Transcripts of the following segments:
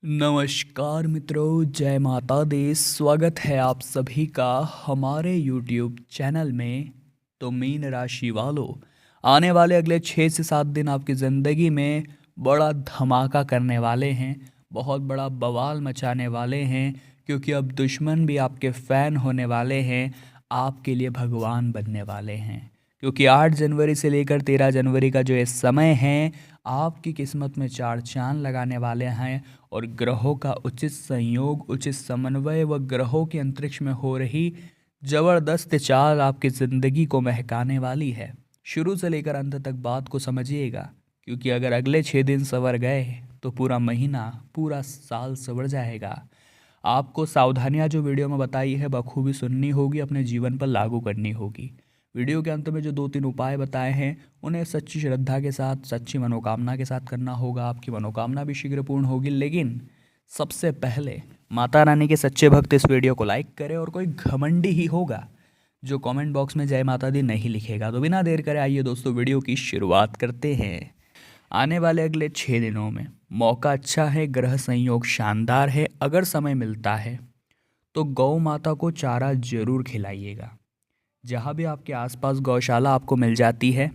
नमस्कार मित्रों, जय माता दी। स्वागत है आप सभी का हमारे YouTube चैनल में। तो मीन राशि वालों, आने वाले अगले 6 से 7 दिन आपकी ज़िंदगी में बड़ा धमाका करने वाले हैं, बहुत बड़ा बवाल मचाने वाले हैं, क्योंकि अब दुश्मन भी आपके फ़ैन होने वाले हैं, आपके लिए भगवान बनने वाले हैं। क्योंकि 8 जनवरी से लेकर 13 जनवरी का जो ये समय है, आपकी किस्मत में चार चांद लगाने वाले हैं। और ग्रहों का उचित संयोग, उचित समन्वय व ग्रहों के अंतरिक्ष में हो रही जबरदस्त चाल आपकी ज़िंदगी को महकाने वाली है। शुरू से लेकर अंत तक बात को समझिएगा, क्योंकि अगर अगले 6 दिन संवर गए तो पूरा महीना, पूरा साल संवर जाएगा। आपको सावधानियां जो वीडियो में बताई है बखूबी सुननी होगी, अपने जीवन पर लागू करनी होगी। वीडियो के अंत में जो 2-3 उपाय बताए हैं उन्हें सच्ची श्रद्धा के साथ, सच्ची मनोकामना के साथ करना होगा। आपकी मनोकामना भी शीघ्र पूर्ण होगी। लेकिन सबसे पहले माता रानी के सच्चे भक्त इस वीडियो को लाइक करें, और कोई घमंडी ही होगा जो कमेंट बॉक्स में जय माता दी नहीं लिखेगा। तो बिना देर करे आइए दोस्तों, वीडियो की शुरुआत करते हैं। आने वाले अगले 6 दिनों में मौका अच्छा है, ग्रह संयोग शानदार है। अगर समय मिलता है तो गौ माता को चारा जरूर खिलाइएगा। जहाँ भी आपके आसपास गौशाला आपको मिल जाती है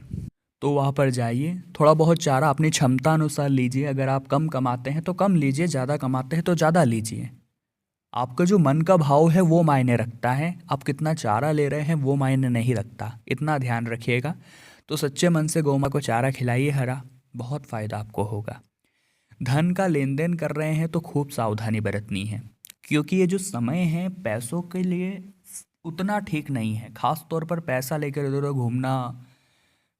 तो वहाँ पर जाइए, थोड़ा बहुत चारा अपनी क्षमता अनुसार लीजिए। अगर आप कम कमाते हैं तो कम लीजिए, ज़्यादा कमाते हैं तो ज़्यादा लीजिए। आपका जो मन का भाव है वो मायने रखता है, आप कितना चारा ले रहे हैं वो मायने नहीं रखता, इतना ध्यान रखिएगा। तो सच्चे मन से गौ माँ को चारा खिलाइए हरा, बहुत फ़ायदा आपको होगा। धन का लेन देन कर रहे हैं तो खूब सावधानी बरतनी है, क्योंकि ये जो समय है पैसों के लिए उतना ठीक नहीं है। खास तौर पर पैसा लेकर इधर उधर घूमना,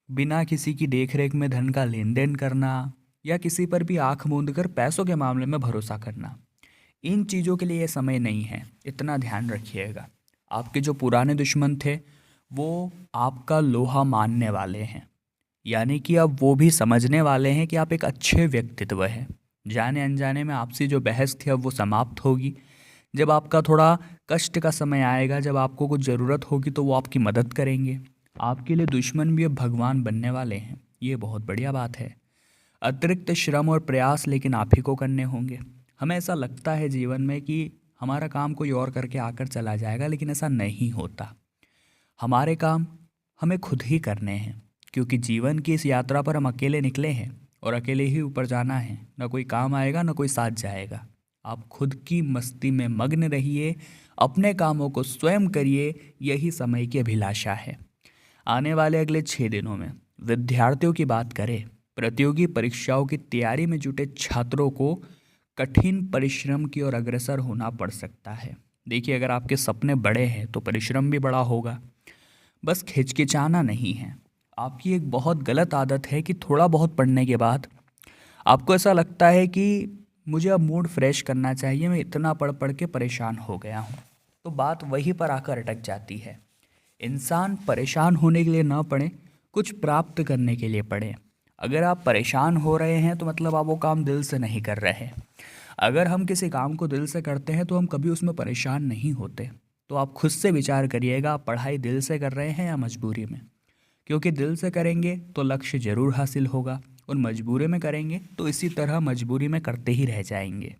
बिना किसी की देखरेख में धन का लेन देन करना, या किसी पर भी आंख मूंद कर पैसों के मामले में भरोसा करना, इन चीज़ों के लिए ये समय नहीं है, इतना ध्यान रखिएगा। आपके जो पुराने दुश्मन थे वो आपका लोहा मानने वाले हैं, यानी कि अब वो भी समझने वाले हैं कि आप एक अच्छे व्यक्तित्व हैं। जाने अनजाने में आपसी जो बहस थी अब वो समाप्त होगी। जब आपका थोड़ा कष्ट का समय आएगा, जब आपको कुछ ज़रूरत होगी तो वो आपकी मदद करेंगे। आपके लिए दुश्मन भी अब भगवान बनने वाले हैं, ये बहुत बढ़िया बात है। अतिरिक्त श्रम और प्रयास लेकिन आप ही को करने होंगे। हमें ऐसा लगता है जीवन में कि हमारा काम कोई और करके आकर चला जाएगा, लेकिन ऐसा नहीं होता। हमारे काम हमें खुद ही करने हैं, क्योंकि जीवन की इस यात्रा पर हम अकेले निकले हैं और अकेले ही ऊपर जाना है। ना कोई काम आएगा, ना कोई साथ जाएगा। आप खुद की मस्ती में मग्न रहिए, अपने कामों को स्वयं करिए, यही समय की अभिलाषा है। आने वाले अगले 6 दिनों में विद्यार्थियों की बात करें, प्रतियोगी परीक्षाओं की तैयारी में जुटे छात्रों को कठिन परिश्रम की ओर अग्रसर होना पड़ सकता है। देखिए, अगर आपके सपने बड़े हैं तो परिश्रम भी बड़ा होगा, बस हिचकिचाना नहीं है। आपकी एक बहुत गलत आदत है कि थोड़ा बहुत पढ़ने के बाद आपको ऐसा लगता है कि मुझे अब मूड फ्रेश करना चाहिए, मैं इतना पढ़ पढ़ के परेशान हो गया हूँ। तो बात वहीं पर आकर अटक जाती है। इंसान परेशान होने के लिए ना पढ़े, कुछ प्राप्त करने के लिए पढ़े। अगर आप परेशान हो रहे हैं तो मतलब आप वो काम दिल से नहीं कर रहे। अगर हम किसी काम को दिल से करते हैं तो हम कभी उसमें परेशान नहीं होते। तो आप खुद से विचार करिएगा, आप पढ़ाई दिल से कर रहे हैं या मजबूरी में। क्योंकि दिल से करेंगे तो लक्ष्य जरूर हासिल होगा, और मजबूरी में करेंगे तो इसी तरह मजबूरी में करते ही रह जाएंगे।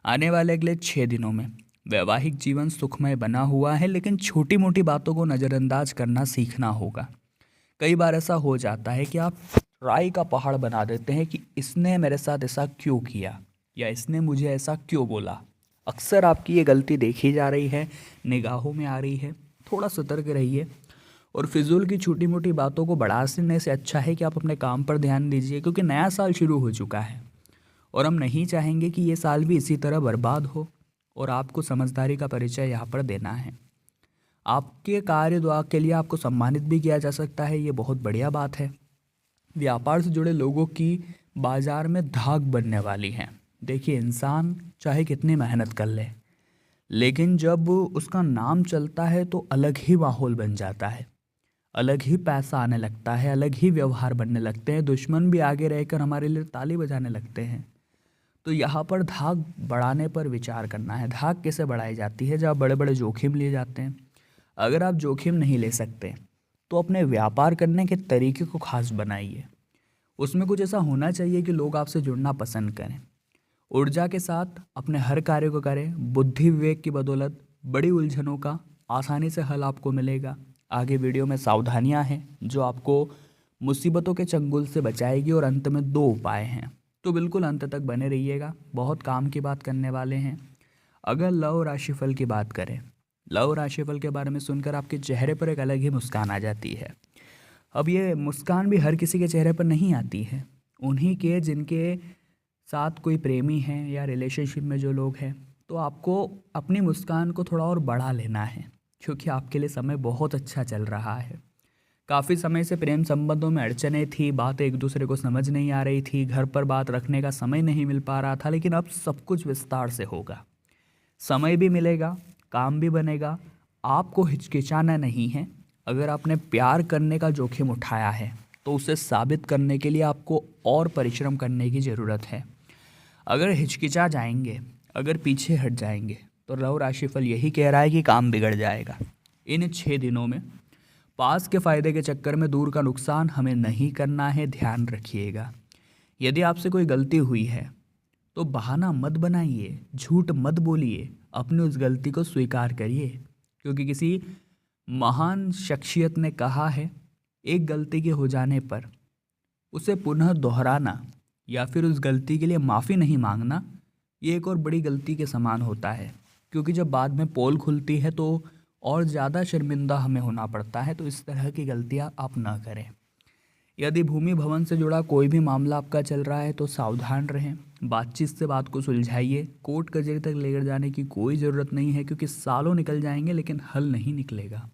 आने वाले अगले 6 दिनों में वैवाहिक जीवन सुखमय बना हुआ है, लेकिन छोटी मोटी बातों को नज़रअंदाज करना सीखना होगा। कई बार ऐसा हो जाता है कि आप राई का पहाड़ बना देते हैं कि इसने मेरे साथ ऐसा क्यों किया, या इसने मुझे ऐसा क्यों बोला। अक्सर आपकी ये गलती देखी जा रही है, निगाहों में आ रही है। थोड़ा सतर्क रहिए, और फिजूल की छोटी मोटी बातों को बढ़ाने से अच्छा है कि आप अपने काम पर ध्यान दीजिए, क्योंकि नया साल शुरू हो चुका है और हम नहीं चाहेंगे कि ये साल भी इसी तरह बर्बाद हो। और आपको समझदारी का परिचय यहाँ पर देना है। आपके कार्य द्वारा के लिए आपको सम्मानित भी किया जा सकता है, ये बहुत बढ़िया बात है। व्यापार से जुड़े लोगों की बाजार में धाक बनने वाली है। देखिए, इंसान चाहे कितनी मेहनत कर ले, लेकिन जब उसका नाम चलता है तो अलग ही माहौल बन जाता है, अलग ही पैसा आने लगता है, अलग ही व्यवहार बनने लगते हैं। दुश्मन भी आगे रहकर हमारे लिए ताली बजाने लगते हैं। तो यहाँ पर धाक बढ़ाने पर विचार करना है। धाक कैसे बढ़ाई जाती है? जब आप बड़े बड़े जोखिम लिए जाते हैं। अगर आप जोखिम नहीं ले सकते तो अपने व्यापार करने के तरीके को खास बनाइए। उसमें कुछ ऐसा होना चाहिए कि लोग आपसे जुड़ना पसंद करें। ऊर्जा के साथ अपने हर कार्य को करें। बुद्धि विवेक की बदौलत बड़ी उलझनों का आसानी से हल आपको मिलेगा। आगे वीडियो में सावधानियां हैं जो आपको मुसीबतों के चंगुल से बचाएगी और अंत में 2 उपाय हैं, तो बिल्कुल अंत तक बने रहिएगा, बहुत काम की बात करने वाले हैं। अगर लव राशिफल की बात करें, लव राशिफल के बारे में सुनकर आपके चेहरे पर एक अलग ही मुस्कान आ जाती है। अब ये मुस्कान भी हर किसी के चेहरे पर नहीं आती है, उन्हीं के जिनके साथ कोई प्रेमी हैं या रिलेशनशिप में जो लोग हैं, तो आपको अपनी मुस्कान को थोड़ा और बढ़ा लेना है, क्योंकि आपके लिए समय बहुत अच्छा चल रहा है। काफ़ी समय से प्रेम संबंधों में अड़चनें थी, बातें एक दूसरे को समझ नहीं आ रही थी, घर पर बात रखने का समय नहीं मिल पा रहा था, लेकिन अब सब कुछ विस्तार से होगा। समय भी मिलेगा, काम भी बनेगा, आपको हिचकिचाना नहीं है। अगर आपने प्यार करने का जोखिम उठाया है तो उसे साबित करने के लिए आपको और परिश्रम करने की ज़रूरत है। अगर हिचकिचा जाएंगे, अगर पीछे हट जाएंगे, तो लव राशिफल यही कह रहा है कि काम बिगड़ जाएगा। इन 6 दिनों में पास के फायदे के चक्कर में दूर का नुकसान हमें नहीं करना है, ध्यान रखिएगा। यदि आपसे कोई गलती हुई है तो बहाना मत बनाइए, झूठ मत बोलिए, अपनी उस गलती को स्वीकार करिए, क्योंकि किसी महान शख्सियत ने कहा है, एक गलती के हो जाने पर उसे पुनः दोहराना या फिर उस गलती के लिए माफ़ी नहीं मांगना, ये एक और बड़ी गलती के समान होता है, क्योंकि जब बाद में पोल खुलती है तो और ज़्यादा शर्मिंदा हमें होना पड़ता है। तो इस तरह की गलतियाँ आप ना करें। यदि भूमि भवन से जुड़ा कोई भी मामला आपका चल रहा है तो सावधान रहें, बातचीत से बात को सुलझाइए। कोर्ट कचहरी तक लेकर जाने की कोई ज़रूरत नहीं है, क्योंकि सालों निकल जाएंगे लेकिन हल नहीं निकलेगा।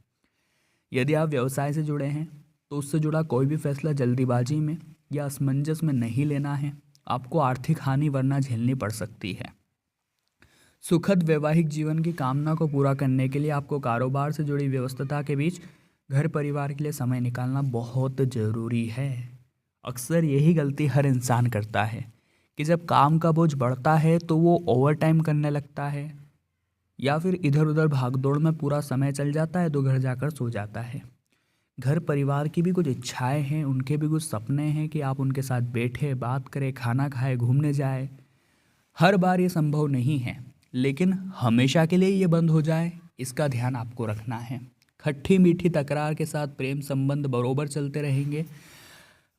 यदि आप व्यवसाय से जुड़े हैं तो उससे जुड़ा कोई भी फैसला जल्दीबाजी में या असमंजस में नहीं लेना है, आपको आर्थिक हानि वरना झेलनी पड़ सकती है। सुखद वैवाहिक जीवन की कामना को पूरा करने के लिए आपको कारोबार से जुड़ी व्यस्तता के बीच घर परिवार के लिए समय निकालना बहुत ज़रूरी है। अक्सर यही गलती हर इंसान करता है कि जब काम का बोझ बढ़ता है तो वो ओवर टाइम करने लगता है या फिर इधर उधर भागदौड़ में पूरा समय चल जाता है तो घर जाकर सो जाता है। घर परिवार की भी कुछ इच्छाएं हैं, उनके भी कुछ सपने हैं कि आप उनके साथ बैठे, बात करें, खाना खाएं, घूमने जाए। हर बार ये संभव नहीं है, लेकिन हमेशा के लिए ये बंद हो जाए, इसका ध्यान आपको रखना है। खट्टी मीठी तकरार के साथ प्रेम संबंध बरोबर चलते रहेंगे।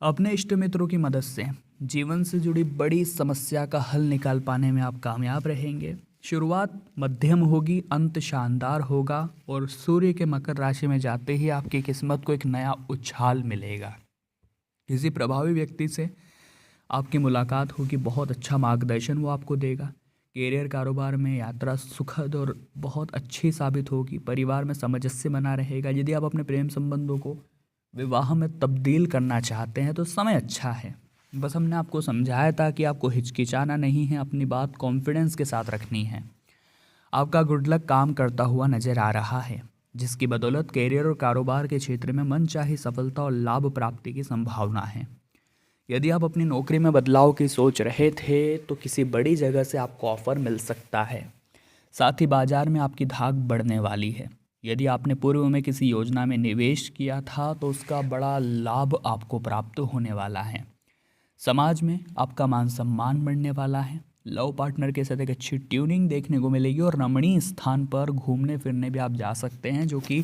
अपने इष्ट मित्रों की मदद से जीवन से जुड़ी बड़ी समस्या का हल निकाल पाने में आप कामयाब रहेंगे। शुरुआत मध्यम होगी, अंत शानदार होगा और सूर्य के मकर राशि में जाते ही आपकी किस्मत को एक नया उछाल मिलेगा। किसी प्रभावी व्यक्ति से आपकी मुलाकात होगी, बहुत अच्छा मार्गदर्शन वो आपको देगा। कैरियर, कारोबार में यात्रा सुखद और बहुत अच्छी साबित होगी। परिवार में सामंजस्य बना रहेगा। यदि आप अपने प्रेम संबंधों को विवाह में तब्दील करना चाहते हैं तो समय अच्छा है। बस हमने आपको समझाया था कि आपको हिचकिचाना नहीं है, अपनी बात कॉन्फिडेंस के साथ रखनी है। आपका गुड लक काम करता हुआ नजर आ रहा है, जिसकी बदौलत कैरियर और कारोबार के क्षेत्र में मनचाही सफलता और लाभ प्राप्ति की संभावना है। यदि आप अपनी नौकरी में बदलाव की सोच रहे थे तो किसी बड़ी जगह से आपको ऑफर मिल सकता है। साथ ही बाजार में आपकी धाक बढ़ने वाली है। यदि आपने पूर्व में किसी योजना में निवेश किया था तो उसका बड़ा लाभ आपको प्राप्त होने वाला है। समाज में आपका मान सम्मान बढ़ने वाला है। लव पार्टनर के साथ एक अच्छी ट्यूनिंग देखने को मिलेगी और रमणीय स्थान पर घूमने फिरने भी आप जा सकते हैं, जो कि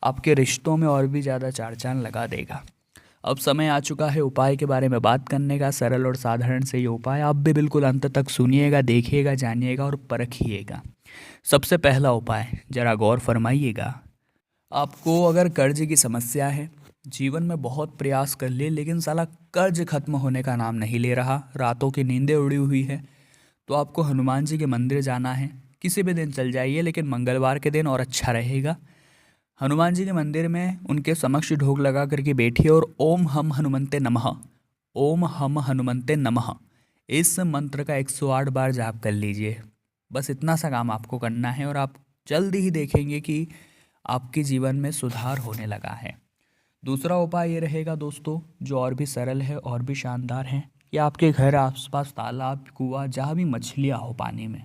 आपके रिश्तों में और भी ज़्यादा चार चांद लगा देगा। अब समय आ चुका है उपाय के बारे में बात करने का। सरल और साधारण से ये उपाय आप भी बिल्कुल अंत तक सुनिएगा, देखिएगा, जानिएगा और परखिएगा। सबसे पहला उपाय जरा गौर फरमाइएगा। आपको अगर कर्ज की समस्या है, जीवन में बहुत प्रयास कर लिए लेकिन साला कर्ज खत्म होने का नाम नहीं ले रहा, रातों की नींदें उड़ी हुई है, तो आपको हनुमान जी के मंदिर जाना है। किसी भी दिन चल जाइए, लेकिन मंगलवार के दिन और अच्छा रहेगा। हनुमान जी के मंदिर में उनके समक्ष ढोक लगा करके बैठिए और ओम हम हनुमंते नमः, ओम हम हनुमंते नमः इस मंत्र का 108 बार जाप कर लीजिए। बस इतना सा काम आपको करना है और आप जल्दी ही देखेंगे कि आपके जीवन में सुधार होने लगा है। दूसरा उपाय ये रहेगा दोस्तों, जो और भी सरल है और भी शानदार है, कि आपके घर आसपास तालाब, कुआं, जहाँ भी मछलियाँ हो पानी में,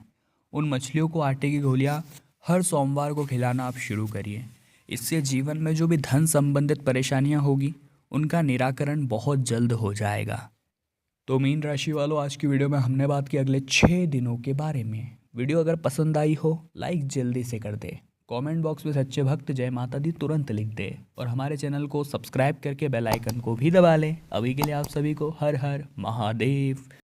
उन मछलियों को आटे की गोलियाँ हर सोमवार को खिलाना आप शुरू करिए। इससे जीवन में जो भी धन संबंधित परेशानियाँ होगी उनका निराकरण बहुत जल्द हो जाएगा। तो मीन राशि वालों, आज की वीडियो में हमने बात की अगले 6 दिनों के बारे में। वीडियो अगर पसंद आई हो, लाइक जल्दी से कर दे, कमेंट बॉक्स में सच्चे भक्त जय माता दी तुरंत लिख दे और हमारे चैनल को सब्सक्राइब करके बेल आइकन को भी दबा ले। अभी के लिए आप सभी को हर हर महादेव।